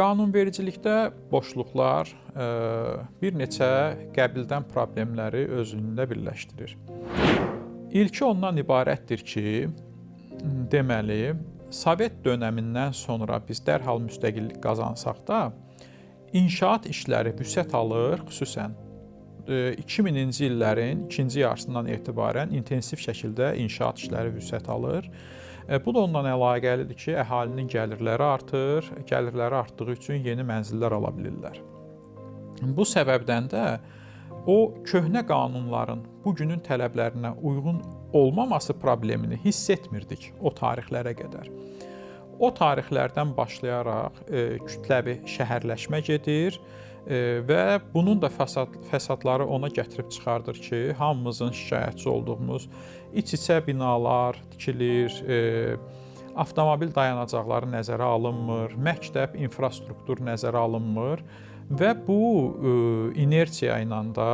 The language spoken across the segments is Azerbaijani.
Qanunvericilikdə boşluqlar bir neçə qəbildən problemləri özlüyündə birləşdirir. İlki ondan ibarətdir ki, deməli, Sovet dönəmindən sonra biz dərhal müstəqillik qazansaq da, inşaat işləri vüsət alır, xüsusən 2000-ci illərin ikinci yarısından etibarən intensiv şəkildə inşaat işləri vüsət alır. Bu da ondan əlaqəlidir ki, əhalinin gəlirləri artır, gəlirləri artdığı üçün yeni mənzillər ala bilirlər. Bu səbəbdən də o köhnə qanunların bugünün tələblərinə uyğun olmaması problemini hiss etmirdik o tarixlərə qədər. O tarixlərdən başlayaraq kütləvi şəhərləşmə gedir və bunun da fəsadları ona gətirib çıxardır ki, hamımızın şikayətçi olduğumuz iç-içə binalar tikilir, avtomobil dayanacaqları nəzərə alınmır, məktəb infrastruktur nəzərə alınmır və bu inersiya ilə də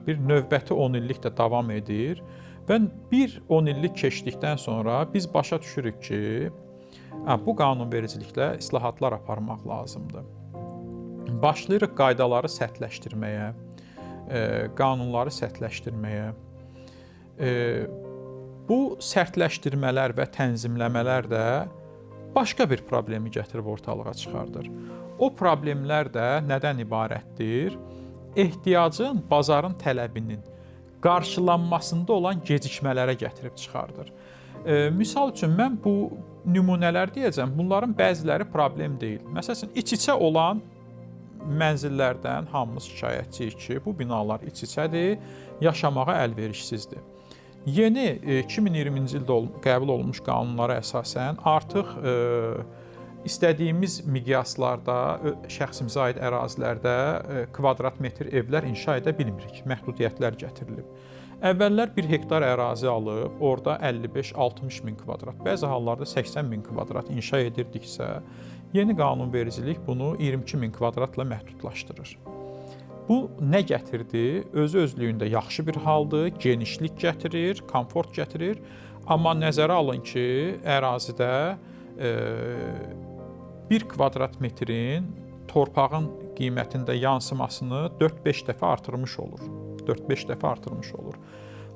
bir növbəti 10 illik də davam edir və bir 10 illik keçdikdən sonra biz başa düşürük ki, bu qanunvericiliklə islahatlar aparmaq lazımdır. Başlayırıq qaydaları sərtləşdirməyə, qanunları sərtləşdirməyə. Bu sərtləşdirmələr və tənzimləmələr də başqa bir problemi gətirib ortalığa çıxardır. O problemlər də nədən ibarətdir? Ehtiyacın, bazarın tələbinin qarşılanmasında olan gecikmələrə gətirib çıxardır. Misal üçün, mən bu nümunələr deyəcəm, bunların bəziləri problem deyil. Məsələn, iç-içə olan mənzillərdən hamımız şikayətçiyik ki, bu binalar iç-içədir, yaşamağa əlverişsizdir. Yeni 2020-ci ildə qəbul olunmuş qanunlara əsasən artıq istədiyimiz miqyaslarda, şəxsimizə aid ərazilərdə kvadrat metr evlər inşa edə bilmirik, məhdudiyyətlər gətirilib. Əvvəllər 1 hektar ərazi alıb, orada 55-60 min kvadrat, bəzi hallarda 80 min kvadrat inşa edirdiksə, yeni qanunvericilik bunu 22 min kvadratla məhdudlaşdırır. Bu nə gətirdi? Özü-özlüyündə yaxşı bir haldır, genişlik gətirir, komfort gətirir. Amma nəzərə alın ki, ərazidə 1 kvadrat metrin torpağın qiymətində yansımasını 4-5 dəfə artırmış olur. 4-5 dəfə artırmış olur.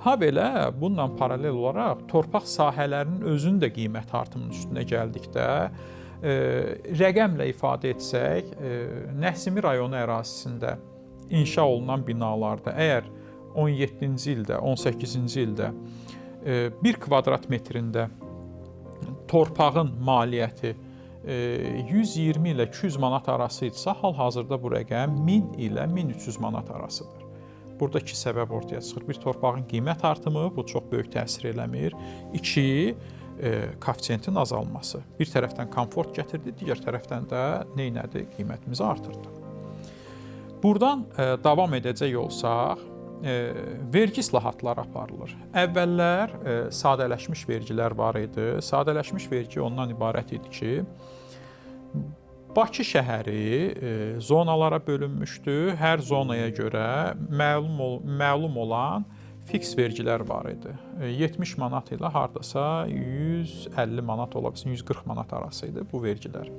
Ha belə, bununla paralel olaraq torpaq sahələrinin özünün də qiymət artımının üstünə gəldikdə, rəqəmlə ifadə etsək, Nəsimi rayonu ərazisində inşa olunan binalarda əgər 17-ci ildə, 18-ci ildə 1 kvadrat metrində torpağın maliyyəti 120 ilə 200 manat arası idisə, hal-hazırda bu rəqəm 1000 ilə 1300 manat arasıdır. Burada iki səbəb ortaya çıxır. Bir, torpağın qiymət artımı, bu çox böyük təsir eləmir. İki, koeffisiyentin azalması. Bir tərəfdən komfort gətirdi, digər tərəfdən də neynədi? Qiymətimizi artırdı. Buradan davam edəcək olsaq, vergi islahatları aparılır. Əvvəllər sadələşmiş vergilər var idi. Sadələşmiş vergi ondan ibarət idi ki, Bakı şəhəri zonalara bölünmüşdü. Hər zonaya görə məlum olan fiks vergilər var idi. 70 manat ilə hardasa 150 manat ola bilsin, 140 manat arası idi bu vergilər.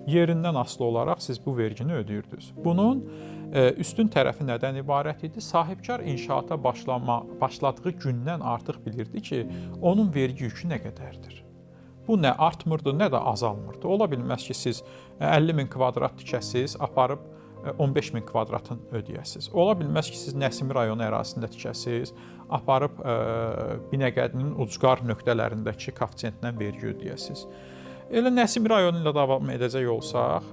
Yerindən asılı olaraq siz bu vergini ödəyirdiniz. Bunun üstün tərəfi nədən ibarət idi? Sahibkar inşaata başladığı gündən artıq bilirdi ki, onun vergi yükü nə qədərdir. Bu nə artmırdı, nə də azalmırdı. Ola bilməz ki, siz 50 min kvadrat tikəsiz, aparıb 15 min kvadratın ödəyəsiz. Ola bilməz ki, siz Nəsimi rayonu ərazisində tikəsiz, aparıb Binəqədinin ucqar nöqtələrindəki koeffisiyentindən vergi ödəyəsiz. Elə Nəsimi rayonu ilə davam edəcək olsaq,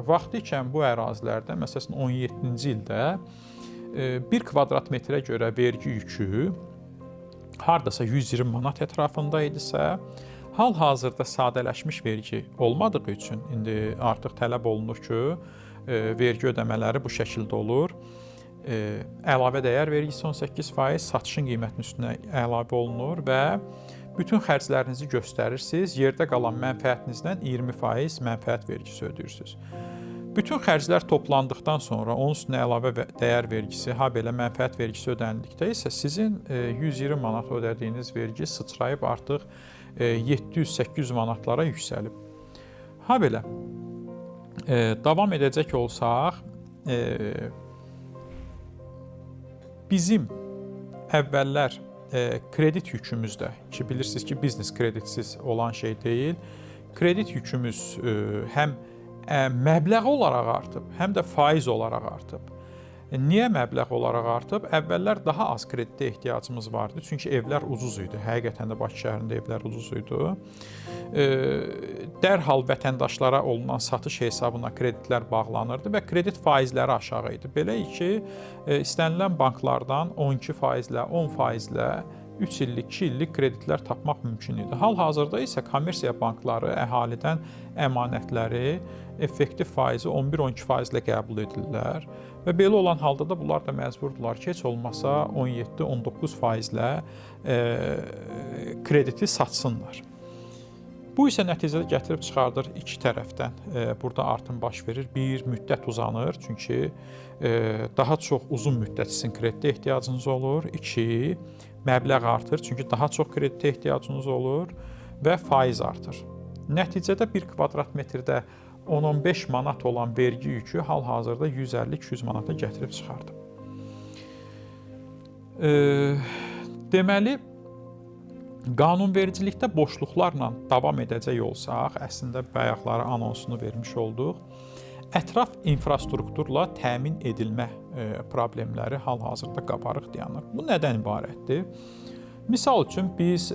vaxtı ikən bu ərazilərdə, məsələn 17-ci ildə 1 kvadrat metrə görə vergi yükü hardasa 120 manat ətrafında idisə, hal-hazırda sadələşmiş vergi olmadığı üçün indi artıq tələb olunur ki, vergi ödəmələri bu şəkildə olur. Əlavə dəyər vergisi 18%, satışın qiymətinin üstünə əlavə olunur və bütün xərclərinizi göstərirsiniz, yerdə qalan mənfəətinizdən 20% mənfəət vergisi ödəyirsiniz. Bütün xərclər toplandıqdan sonra onun üstünə əlavə dəyər vergisi, ha belə mənfəət vergisi ödəndikdə isə sizin 120 manat ödədiyiniz vergi sıçrayıb artıq 700-800 manatlara yüksəlib. Ha belə, Davam edəcək olsaq, bizim əvvəllər kredit yükümüzdə ki, bilirsiniz ki, biznes kreditsiz olan şey deyil. Kredit yükümüz həm məbləğ olaraq artıb, həm də faiz olaraq artıb. Niyə məbləğ olaraq artıb? Əvvəllər daha az kreditə ehtiyacımız vardı. Çünki evlər ucuz idi. Həqiqətən də Bakı şəhərində evlər ucuz idi. Dərhal vətəndaşlara olunan satış hesabına kreditlər bağlanırdı və kredit faizləri aşağı idi. Belə ki, istənilən banklardan 12%-lə, 10%-lə 3 illik, 2 illik kreditlər tapmaq mümkün idi. Hal-hazırda isə kommersiya bankları əhalidən əmanətləri effektiv faizi 11-12%-lə qəbul edirlər və belə olan halda da bunlar da məcburdular ki, heç olmasa 17-19%-lə krediti satsınlar. Bu isə nəticədə gətirib çıxardır iki tərəfdən. Burada artım baş verir. Bir, müddət uzanır, çünki daha çox uzun müddət sizin kreditə ehtiyacınız olur. İki, məbləğ artır, çünki daha çox kreditə ehtiyacınız olur və faiz artır. Nəticədə 1 kvadrat metrdə 10-15 manat olan vergi yükü hal-hazırda 150-200 manata gətirib çıxardı. Deməli, qanunvericilikdə boşluqlarla davam edəcək olsaq, əslində bayaqları anonsunu vermiş olduq, ətraf infrastrukturla təmin edilmə problemləri hal-hazırda qabarıq dayanır. Bu nədən ibarətdir? Misal üçün biz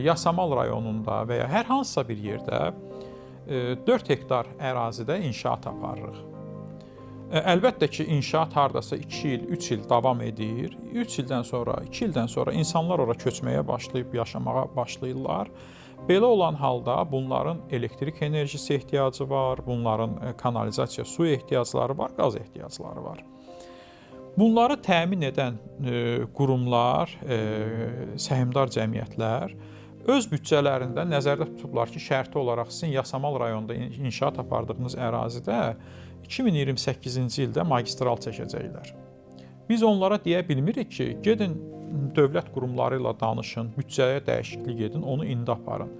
Yasamal rayonunda və ya hər hansısa bir yerdə 4 hektar ərazidə inşaat aparırıq. Əlbəttə ki, inşaat hardasa 2 il, 3 il davam edir. 3 ildən sonra, 2 ildən sonra insanlar ora köçməyə başlayıb yaşamağa başlayırlar. Belə olan halda bunların elektrik enerjisi ehtiyacı var, bunların kanalizasiya su ehtiyacları var, qaz ehtiyacları var. Bunları təmin edən qurumlar, səhmdar cəmiyyətlər öz büdcələrində nəzərdə tutublar ki, şərti olaraq sizin Yasamal rayonunda inşaat apardığınız ərazidə 2028-ci ildə magistral çəkəcəklər. Biz onlara deyə bilmirik ki, gedin dövlət qurumları ilə danışın, büdcəyə dəyişiklik edin, onu indi aparın.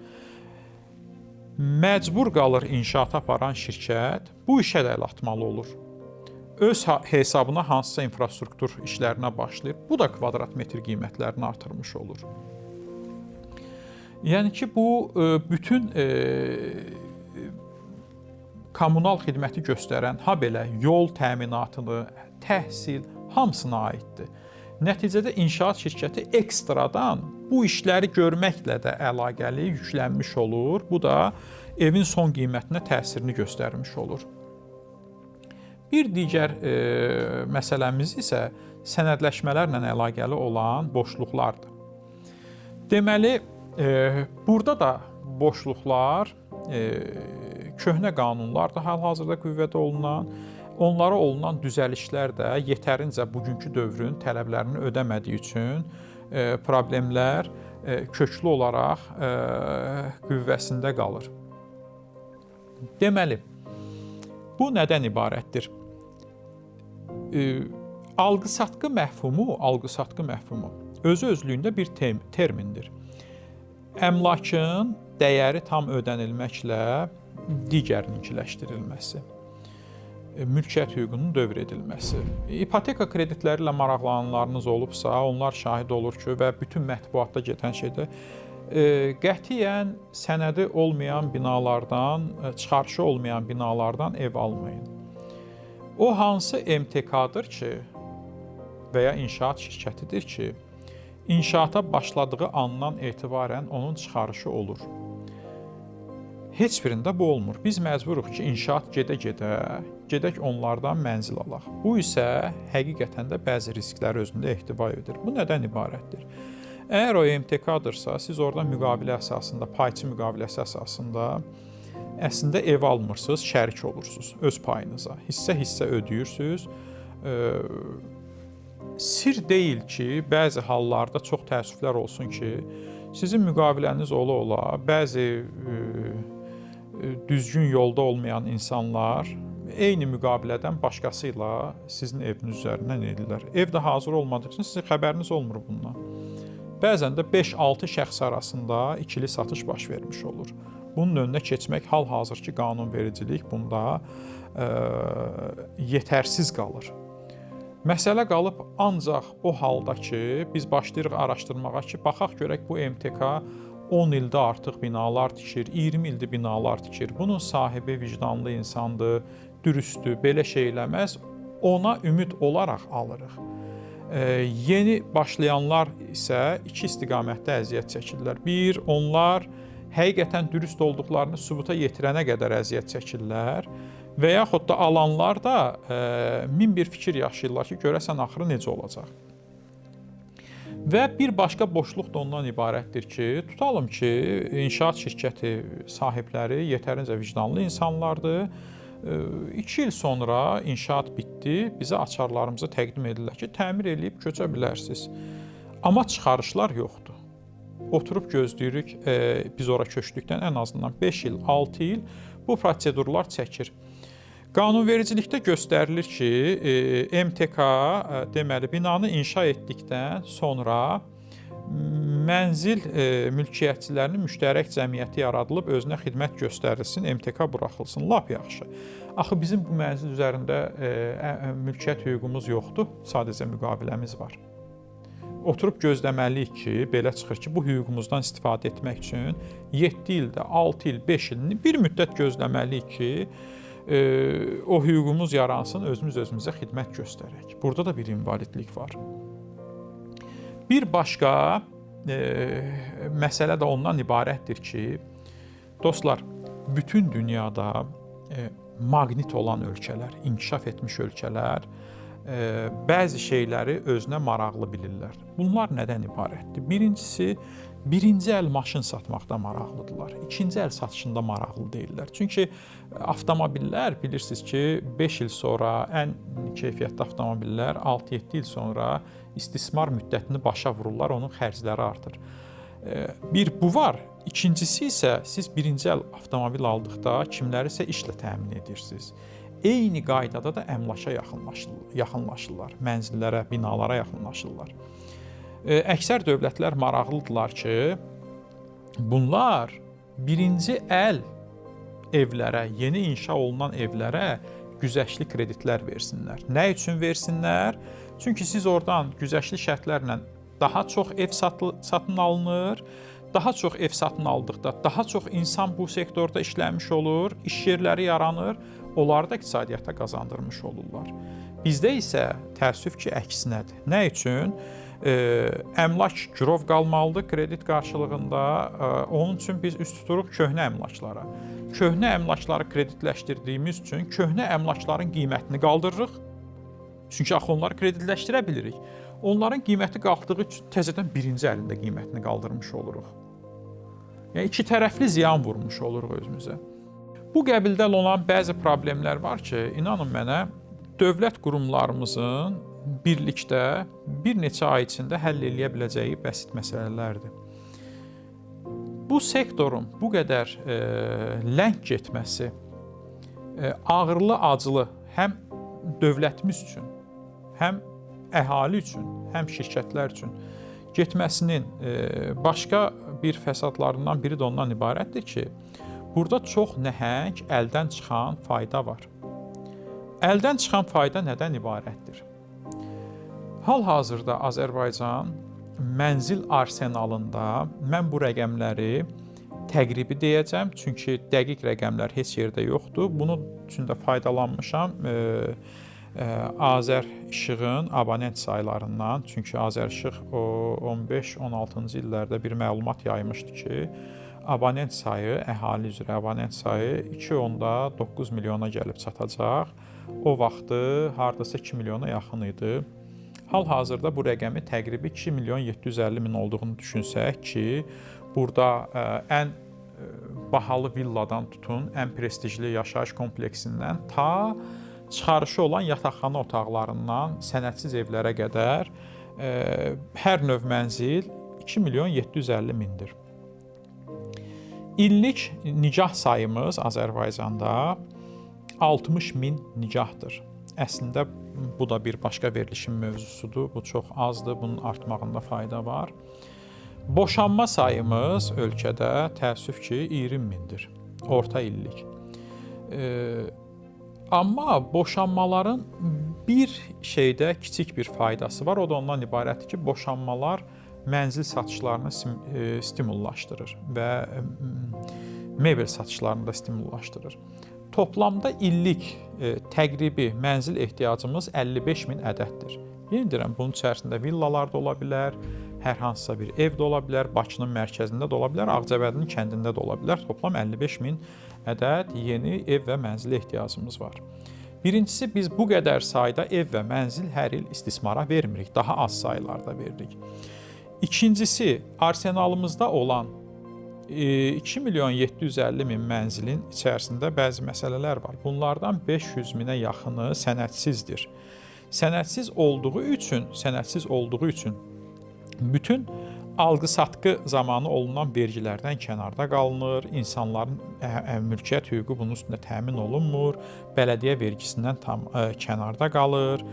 Məcbur qalır inşaat aparan şirkət bu işə də əl atmalı olur. Öz hesabına hansısa infrastruktur işlərinə başlayır. Bu da kvadrat metr qiymətlərini artırmış olur. Yəni ki, bu bütün kommunal xidməti göstərən, ha belə yol təminatını, təhsil hamısına aiddir. Nəticədə inşaat şirkəti ekstradan bu işləri görməklə də əlaqəli yüklənmiş olur. Bu da evin son qiymətinə təsirini göstərmiş olur. Bir digər məsələmiz isə sənədləşmələrlə əlaqəli olan boşluqlardır. Deməli, burada da boşluqlar köhnə qanunlar da hal-hazırda qüvvədə olunan, onlara olunan düzəlişlər də yetərincə bugünkü dövrün tələblərini ödəmədiyi üçün problemlər köklü olaraq qüvvəsində qalır. Deməli, bu nədən ibarətdir? Alqı-satqı məfhumu özü-özlüyündə bir termindir. Əmlakın dəyəri tam ödənilməklə digərninkiləşdirilməsi, mülkiyyət hüququnun dövr edilməsi. İpoteka kreditləri ilə maraqlananlarınız olubsa, onlar şahid olur ki, və bütün mətbuatda gedən şeydə qətiyyən sənədi olmayan binalardan, çıxarışı olmayan binalardan ev almayın. O hansı MTK-dır ki, və ya inşaat şirkətidir ki, inşaata başladığı andan etibarən onun çıxarışı olur. Heç birində bu olmur. Biz məcburuq ki, inşaat gedək onlardan mənzil alaq. Bu isə həqiqətən də bəzi risklər özündə ehtiva edir. Bu nədən ibarətdir? Əgər o MTK-dırsa, siz orada müqavilə əsasında, payçı müqaviləsi əsasında əslində ev almırsınız, şərik olursunuz öz payınıza. Hissə-hissə ödəyirsiniz. Sir deyil ki, bəzi hallarda çox təəssüflər olsun ki, sizin müqaviləniz ola-ola bəzi düzgün yolda olmayan insanlar eyni müqavilədən başqası ilə sizin eviniz üzərindən edirlər. Evdə hazır olmadığı üçün sizin xəbəriniz olmur bundan. Bəzən də 5-6 şəxs arasında ikili satış baş vermiş olur. bunun önünə keçmək hal-hazırki qanunvericilik bunda yetərsiz qalır. Məsələ qalıb ancaq o halda ki, biz başlayırıq araşdırmağa ki, baxaq görək bu MTK 10 ildə artıq binalar tikir, 20 ildir binalar tikir. Bunun sahibi vicdanlı insandır, dürüsttür, belə şey eləməz. Ona ümid olaraq alırıq. Yeni başlayanlar isə iki istiqamətdə əziyyət çəkirlər. Bir, onlar həqiqətən dürüst olduqlarını sübuta yetirənə qədər əziyyət çəkirlər. Və yaxud da alanlar da min bir fikir yaşayırlar ki, görəsən axırı necə olacaq. Və bir başqa boşluq da ondan ibarətdir ki, tutalım ki, inşaat şirkəti sahibləri yetərincə vicdanlı insanlardır. 2 il sonra inşaat bitdi, bizə açarlarımızı təqdim edirlər ki, təmir eləyib köçə bilərsiniz. Amma çıxarışlar yoxdur. Oturub gözləyirik, biz ora köçdükdən ən azından 5 il, 6 il bu prosedurlar çəkir. Qanunvericilikdə göstərilir ki, MTK deməli binanı inşa etdikdən sonra mənzil mülkiyyətçilərinin müştərək cəmiyyəti yaradılıb özünə xidmət göstərilsin, MTK buraxılsın. Lap yaxşı. Axı bizim bu mənzil üzərində mülkiyyət hüququmuz yoxdur, sadəcə müqaviləmiz var. Oturub gözləməliyik ki, belə çıxır ki, bu hüququmuzdan istifadə etmək üçün 7 ildə, 6 il, 5 il bir müddət gözləməliyik ki, o hüququmuz yaransın, özümüz özümüzə xidmət göstərək. Burada da bir invalidlik var. Bir başqa məsələ də ondan ibarətdir ki, dostlar, bütün dünyada maqnit olan ölkələr, inkişaf etmiş ölkələr bəzi şeyləri özünə maraqlı bilirlər. Bunlar nədən ibarətdir? Birincisi, birinci əl maşın satmaqda maraqlıdırlar. İkinci əl satışında maraqlı deyirlər. Çünki avtomobillər bilirsiniz ki, 5 il sonra ən keyfiyyətli avtomobillər 6-7 il sonra istismar müddətini başa vururlar, onun xərcləri artır. Bir bu var. İkincisi isə siz birinci əl avtomobil aldıqda kimlərisə işlə təmin edirsiniz. Eyni qaydada da əmlaka yaxınlaşırlar, mənzillərə, binalara yaxınlaşırlar. Əksər dövlətlər maraqlıdırlar ki, bunlar birinci əl evlərə, yeni inşa olunan evlərə güzəştli kreditlər versinlər. Nə üçün versinlər? Çünki siz oradan güzəştli şərtlərlə daha çox ev satın alınır, daha çox ev satın aldıqda daha çox insan bu sektorda işləmiş olur, iş yerləri yaranır, onları da iqtisadiyyata qazandırmış olurlar. Bizdə isə təəssüf ki, əksinədir. Nə üçün? Əmlak girov qalmalıdır kredit qarşılığında. Onun üçün biz üst tuturuq köhnə əmlaklara. Köhnə əmlakları kreditləşdirdiyimiz üçün köhnə əmlakların qiymətini qaldırırıq. Çünki axı onları kreditləşdirə bilirik. Onların qiyməti qalxdığı üçün təzədən birinci əlində qiymətini qaldırmış oluruq. Yəni, iki tərəfli ziyan vurmuş oluruq özümüzə. Bu qəbildə olan bəzi problemlər var ki, inanın mənə, dövlət qurumlarımızın birlikdə bir neçə ay içində həll eləyə biləcəyi bəsit məsələlərdir. Bu sektorun bu qədər ləng getməsi ağırlı-acılı həm dövlətimiz üçün, həm əhali üçün, həm şirkətlər üçün getməsinin başqa bir fəsadlarından biri də ondan ibarətdir ki, burada çox nəhəng, əldən çıxan fayda var. Əldən çıxan fayda nədən ibarətdir? Hal-hazırda Azərbaycan mənzil arsenalında mən bu rəqəmləri təqribi deyəcəm, çünki dəqiq rəqəmlər heç yerdə yoxdur. Bunun üçün də faydalanmışam Azərisığın abonent saylarından, çünki Azərisıq 15-16-cı illərdə bir məlumat yaymışdı ki, abonent sayı, əhali üzrə abonent sayı 2,9 milyona gəlib çatacaq. O vaxtı hardasa 2 milyona yaxın idi. Hal-hazırda bu rəqəmi təqribi 2 milyon 750 min olduğunu düşünsək ki, burada ən bahalı villadan tutun, ən prestijli yaşayış kompleksindən ta çıxarışı olan yataqxana otaqlarından sənədsiz evlərə qədər hər növ mənzil 2 milyon 750 mindir. İllik nicah sayımız Azərbaycanda 60 min nicahdır. Əslində bu da bir başqa verilişin mövzusudur. Bu çox azdır, bunun artmağında fayda var. Boşanma sayımız ölkədə təəssüf ki 20 mindir, orta illik. Amma boşanmaların bir şeydə kiçik bir faydası var, o da ondan ibarətdir ki, boşanmalar mənzil satışlarını stimullaşdırır və mebel satışlarını da stimullaşdırır. Toplamda illik təqribi mənzil ehtiyacımız 55 min ədəddir. Yeni deyirəm, bunun içərisində villalar da ola bilər, hər hansısa bir ev də ola bilər, Bakının mərkəzində də ola bilər, Ağcabədinin kəndində də ola bilər. Toplam 55 min ədəd yeni ev və mənzil ehtiyacımız var. Birincisi, biz bu qədər sayda ev və mənzil hər il istismara vermirik, daha az saylarda veririk. İkincisi, arsenalımızda olan 2 milyon 750 min mənzilin içərisində bəzi məsələlər var. Bunlardan 500 minə yaxını sənədsizdir. Sənədsiz olduğu üçün bütün alqı-satqı zamanı olunan vergilərdən kənarda qalınır, insanların mülkiyyət hüququ bunun üstündə təmin olunmur, bələdiyyə vergisindən tam kənarda qalır.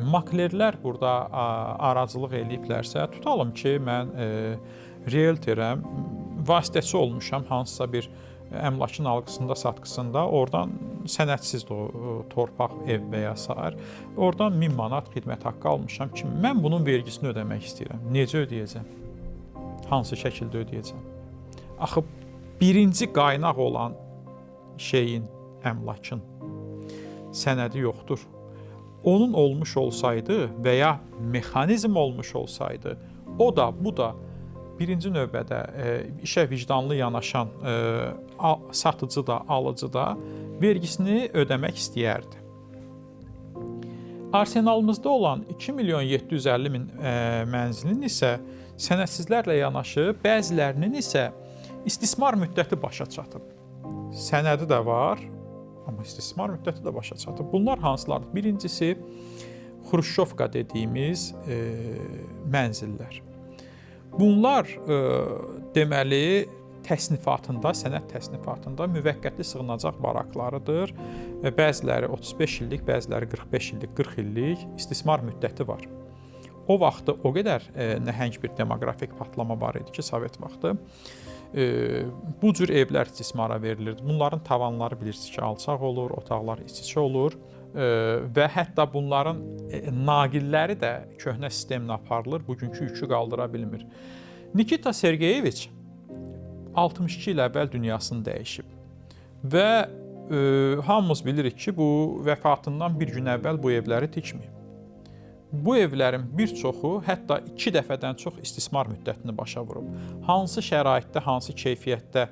Maklerlər burada aracılıq eləyiblərsə, tutalım ki, mən realtorəm, vasitəçi olmuşam hansısa bir əmlakın alqısında, satqısında, oradan sənədsiz torpaq, ev və ya sair, oradan 1000 manat xidmət haqqı almışam ki, mən bunun vergisini ödəmək istəyirəm. Necə ödəyəcəm? Hansı şəkildə ödəyəcəm? Axı, birinci qaynaq olan şeyin, əmlakın sənədi yoxdur. Onun olmuş olsaydı və ya mexanizm olmuş olsaydı, o da, bu da birinci növbədə işə vicdanlı yanaşan satıcı da, alıcı da vergisini ödəmək istəyərdi. Arsenalımızda olan 2 milyon 750 min mənzilin isə sənədsizlərlə yanaşı, bəzilərinin isə istismar müddəti başa çatıb. Sənədi də var, amma istismar müddəti də başa çatıb. Bunlar hansılardır? Birincisi, Xruşşovka dediyimiz mənzillər. Bunlar deməli təsnifatında, sənəd təsnifatında müvəqqəti sığınacaq baraklarıdır. Bəziləri 35 illik, bəziləri 45 illik, 40 illik istismar müddəti var. O vaxtı o qədər nəhəng bir demoqrafik patlama var idi ki, Sovet vaxtı bu cür evlər istismara verilirdi. Bunların tavanları bilirsiniz ki, alçaq olur, otaqlar iç-içə olur və hətta bunların naqilləri də köhnə sistemlə aparılır, bugünkü yükü qaldıra bilmir. Nikita Sergeyeviç 62 il əvvəl dünyasını dəyişib və hamımız bilirik ki, bu vəfatından bir gün əvvəl bu evləri tikməyib. Bu evlərin bir çoxu hətta 2 dəfədən çox istismar müddətini başa vurub. Hansı şəraitdə, hansı keyfiyyətdə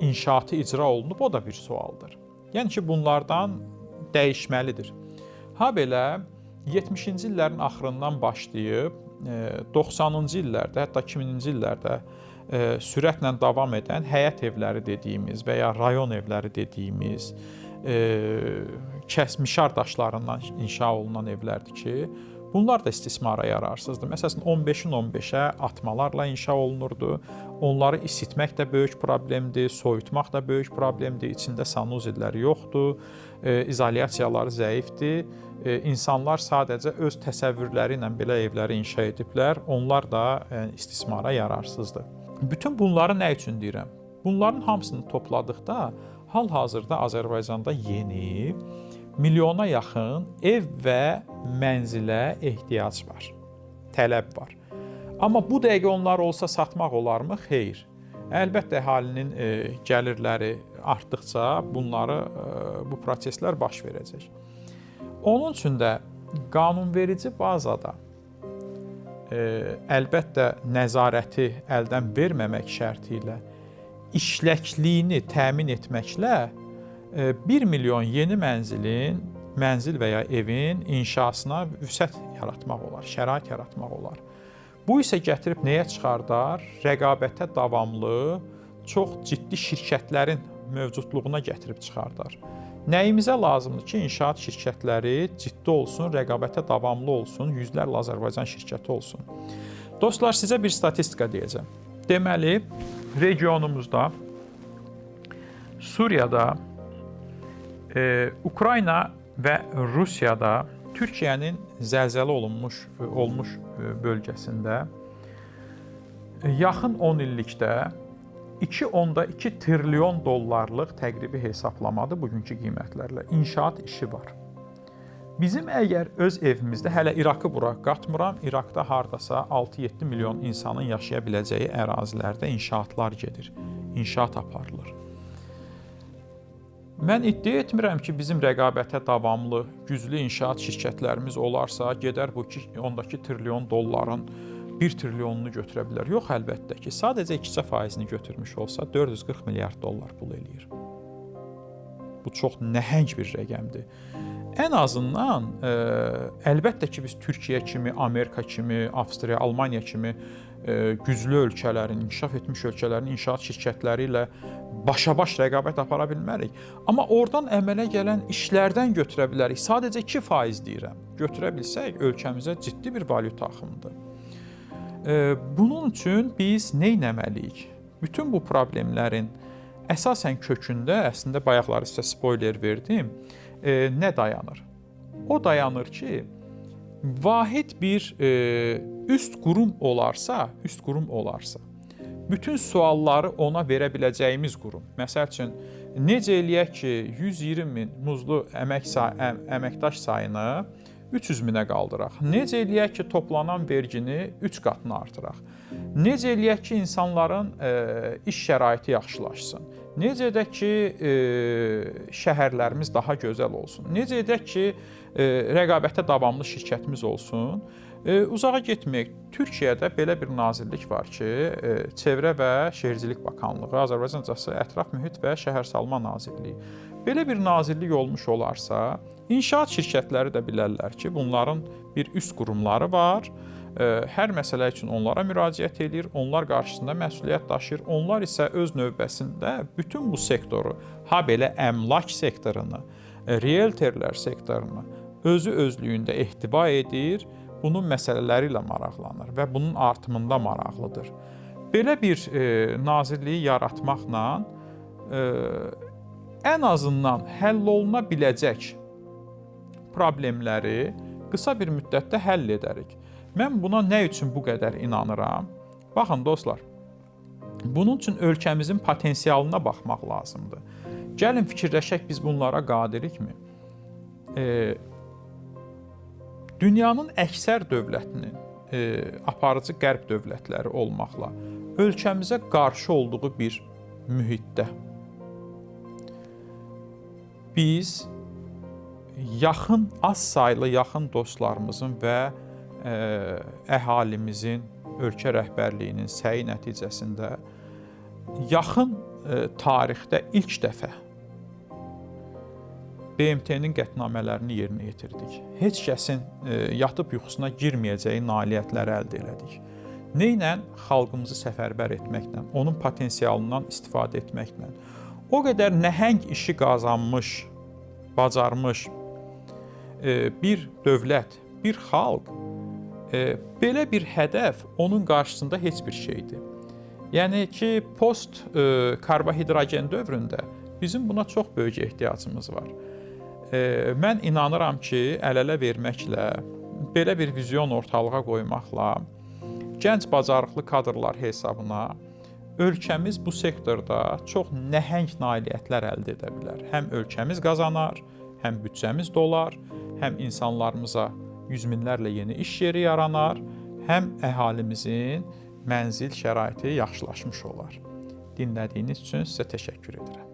inşaatı icra olunub, o da bir sualdır. Yəni ki, bunlardan dəyişməlidir. Habelə 70-ci illərin axırından başlayıb 90-cı illərdə, hətta 2000-ci illərdə sürətlə davam edən həyət evləri dediyimiz və ya rayon evləri dediyimiz kəsmişar daşlarından inşa olunan evlərdir ki, bunlar da istismara yararsızdır. Məsələn, 15-in 15-ə atmalarla inşa olunurdu. Onları isitmək də böyük problemdir, soyutmaq da böyük problemdir. İçində sanuzilləri yoxdur, izolyasiyaları zəifdir. İnsanlar sadəcə öz təsəvvürləri ilə belə evləri inşa ediblər. Onlar da istismara yararsızdır. Bütün bunları nə üçün deyirəm? Bunların hamısını topladıqda hal-hazırda Azərbaycanda yeni milyona yaxın ev və mənzilə ehtiyac var, tələb var. Amma bu dəqiqə onlar olsa satmaq olarmı? Xeyr. Əlbəttə, əhalinin gəlirləri artdıqca bu proseslər baş verəcək. Onun üçün də qanunverici bazada əlbəttə nəzarəti əldən verməmək şərti ilə işləkliyini təmin etməklə 1 milyon yeni mənzil və ya evin inşasına vüsət yaratmaq olar, şərait yaratmaq olar. Bu isə gətirib nəyə çıxardar? Rəqabətə davamlı, çox ciddi şirkətlərin mövcudluğuna gətirib çıxardar. Nəyimizə lazımdır ki, inşaat şirkətləri ciddi olsun, rəqabətə davamlı olsun, yüzlərlə Azərbaycan şirkəti olsun. Dostlar, sizə bir statistika deyəcəm. Deməli, regionumuzda, Suriyada, Ukrayna və Rusiyada, Türkiyənin zəlzələ olmuş bölgəsində yaxın 10 illikdə 2,2 trilyon dollarlıq təqribi hesablamadır bugünkü qiymətlərlə. İnşaat işi var. Bizim əgər öz evimizdə, hələ İraqı bura qatmıram, İraqda hardasa 6-7 milyon insanın yaşaya biləcəyi ərazilərdə inşaatlar gedir, inşaat aparılır. Mən iddia etmirəm ki, bizim rəqabətə davamlı, güclü inşaat şirkətlərimiz olarsa, gedər bu 2,2 trilyon dolların 1 trilyonunu götürə bilər. Yox, əlbəttə ki, sadəcə 2%-ni götürmüş olsa 440 milyard dollar pul eləyir. Bu çox nəhəng bir rəqəmdir. Ən azından, əlbəttə ki, biz Türkiyə kimi, Amerika kimi, Avstriya, Almaniya kimi güclü ölkələrin, inkişaf etmiş ölkələrin inşaat şirkətləri ilə başa-baş rəqabət apara bilmərik. Amma oradan əmələ gələn işlərdən götürə bilərik. Sadəcə 2% deyirəm. Götürə bilsək, ölkəmizə ciddi bir valyuta axımıdır. Bunun üçün biz nə etməliyik? Bütün bu problemlərin əsasən kökündə, əslində bayaqları sizə spoiler verdim, nə dayanır? O dayanır ki, vahid bir üst qurum olarsa, bütün sualları ona verə biləcəyimiz qurum. Məsəl üçün, necə eləyək ki, 120 min muzlu əməkdaş sayını 300 minə qaldıraq? Necə eləyək ki, toplanan vergini 3 qatına artıraq? Necə eləyək ki, insanların iş şəraiti yaxşılaşsın? Necə edək ki, şəhərlərimiz daha gözəl olsun? Necə edək ki, rəqabətə davamlı şirkətimiz olsun? Uzağa getməyək. Türkiyədə belə bir nazirlik var ki, Çevrə və Şəhərcilik Bakanlığı, Azərbaycancası Ətraf Mühit və Şəhərsalma Nazirliyi. Belə bir nazirlik olmuş olarsa, inşaat şirkətləri də bilərlər ki, bunların bir üst qurumları var. Hər məsələ üçün onlara müraciət edir, onlar qarşısında məsuliyyət daşıyır. Onlar isə öz növbəsində bütün bu sektoru, ha belə əmlak sektorunu, realtorlar sektorunu özü özlüyündə ehtiva edir, bunun məsələləri ilə maraqlanır və bunun artımında maraqlıdır. Belə bir nazirliyi yaratmaqla ən azından həll oluna biləcək problemləri qısa bir müddətdə həll edərik. Mən buna nə üçün bu qədər inanıram? Baxın dostlar, bunun üçün ölkəmizin potensialına baxmaq lazımdır. Gəlin fikirləşək, biz bunlara qadirikmi? Dünyanın əksər dövlətinin, aparıcı qərb dövlətləri olmaqla, ölkəmizə qarşı olduğu bir mühitdə biz az saylı yaxın dostlarımızın və əhalimizin, ölkə rəhbərliyinin səyi nəticəsində yaxın tarixdə ilk dəfə BMT-nin qətnamələrini yerinə yetirdik. Heç kəsin yatıb yuxusuna girməyəcəyi nailiyyətləri əldə elədik. Nə? Xalqımızı səfərbər etməklə, onun potensialından istifadə etməklə. O qədər nəhəng işi qazanmış, bacarmış bir dövlət, bir xalq, belə bir hədəf onun qarşısında heç bir şeydir. Yəni ki, post-karbohidrogen dövründə bizim buna çox böyük ehtiyacımız var. Mən inanıram ki, əl-ələ verməklə, belə bir vizyon ortalığa qoymaqla, gənc bacarıqlı kadrlar hesabına ölkəmiz bu sektorda çox nəhəng nailiyyətlər əldə edə bilər. Həm ölkəmiz qazanar, həm büdcəmiz dolar, həm insanlarımıza yüz minlərlə yeni iş yeri yaranar, həm əhalimizin mənzil şəraiti yaxşılaşmış olar. Dinlədiyiniz üçün sizə təşəkkür edirəm.